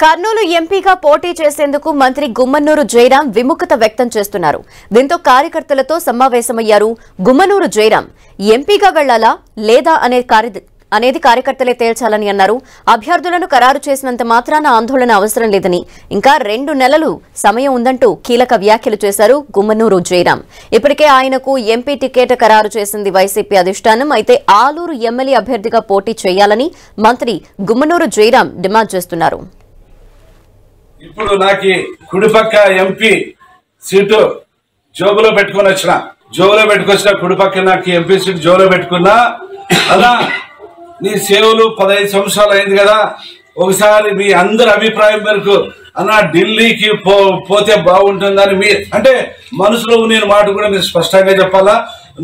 కర్నూలు ఎంపీగా పోటీ చేసేందుకు మంత్రి గుమ్మనూరు జయరాం విముఖత వ్యక్తం చేస్తున్నారు. దీంతో కార్యకర్తలతో సమావేశమయ్యారు గుమ్మనూరు జయరాం. ఎంపీగా వెళ్లాలా లేదా అనేది కార్యకర్తలే తేల్చాలని అన్నారు. అభ్యర్థులను ఖరారు చేసినంత మాత్రాన ఆందోళన అవసరం లేదని, ఇంకా 2 నెలలు సమయం ఉందంటూ కీలక వ్యాఖ్యలు చేశారు గుమ్మనూరు జయరాం. ఇప్పటికే ఆయనకు ఎంపీ టికెట్ ఖరారు చేసింది వైసీపీ అధిష్టానం. అయితే ఆలూరు ఎమ్మెల్యే అభ్యర్థిగా పోటీ చేయాలని మంత్రి గుమ్మనూరు జయరాం డిమాండ్ చేస్తున్నారు. ఇప్పుడు నాకు కుడిపక్క ఎంపీ సీటు జోబులో పెట్టుకొచ్చిన కుడిపక్క నాకు ఎంపీ సీటు జోబులో పెట్టుకున్నా. అలా నీ సేవలు 15 సంవత్సరాలు అయింది కదా, ఒకసారి మీ అందరి అభిప్రాయం మేరకు అన్నా ఢిల్లీకి పోతే బాగుంటుందని మీ అంటే మనసులో నేను మాట కూడా మీరు స్పష్టంగా చెప్పాలా.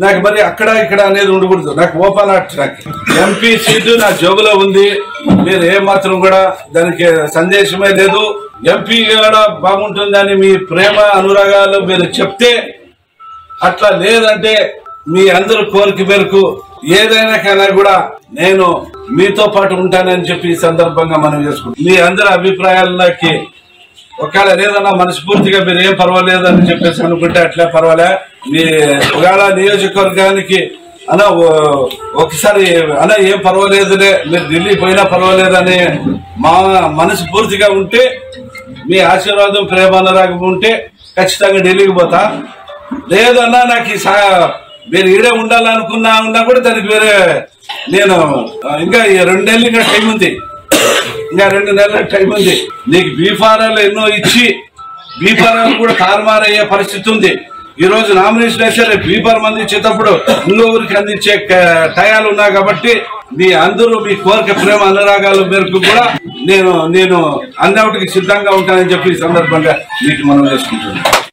నాకు మరి అక్కడ ఇక్కడ అనేది ఉండకూడదు. నాకు ఓపెన్ హార్ట్. నాకు ఎంపీ సీటు నా జోబులో ఉంది. మీరు ఏమాత్రం కూడా దానికి సందేశమే లేదు. ఎంపీ కూడా బాగుంటుందని మీ ప్రేమ అనురాగాలు మీరు చెప్తే, అట్లా లేదంటే మీ అందరి కోరిక మేరకు ఏదైనా కానీ కూడా నేను మీతో పాటు ఉంటానని చెప్పి ఈ సందర్భంగా మనం చేసుకుంటాం. మీ అందరి అభిప్రాయాలకి ఒకవేళ లేదన్నా మనస్ఫూర్తిగా మీరు ఏం పర్వాలేదు అని చెప్పేసి అనుకుంటే అట్లే పర్వాలే. మీ ఒకవేళ నియోజకవర్గానికి అన్నా ఒకసారి అన్నా ఏం పర్వాలేదులే, మీరు ఢిల్లీ పోయినా పర్వాలేదని మా మనస్ఫూర్తిగా ఉంటే, మీ ఆశీర్వాదం ప్రేమ అనురాగం ఉంటే ఖచ్చితంగా ఢిల్లీకి పోతా. లేదన్నా నాకు మీరు ఈడే ఉండాలనుకున్నా కూడా దానికి వేరే నేను ఇంకా 2 నెలలు ఇంకా టైం ఉంది. ఇంకా 2 నెలల టైం ఉంది. నీకు బీఫారాలు ఎన్నో ఇచ్చి బీఫారాలు కూడా తారుమారయ్యే పరిస్థితి ఉంది. ఈ రోజు నామినేషన్ వేసే బీఫార్ మంది ఇచ్చేటప్పుడు ఇంకొకరికి అందించే టయాలు ఉన్నాయి. కాబట్టి మీ అందరూ మీ కోరిక ప్రేమ అనురాగాల మేరకు కూడా నేను అన్నిటికి సిద్ధంగా ఉంటానని చెప్పి ఈ సందర్భంగా మీకు మనం చేసుకుంటున్నాను.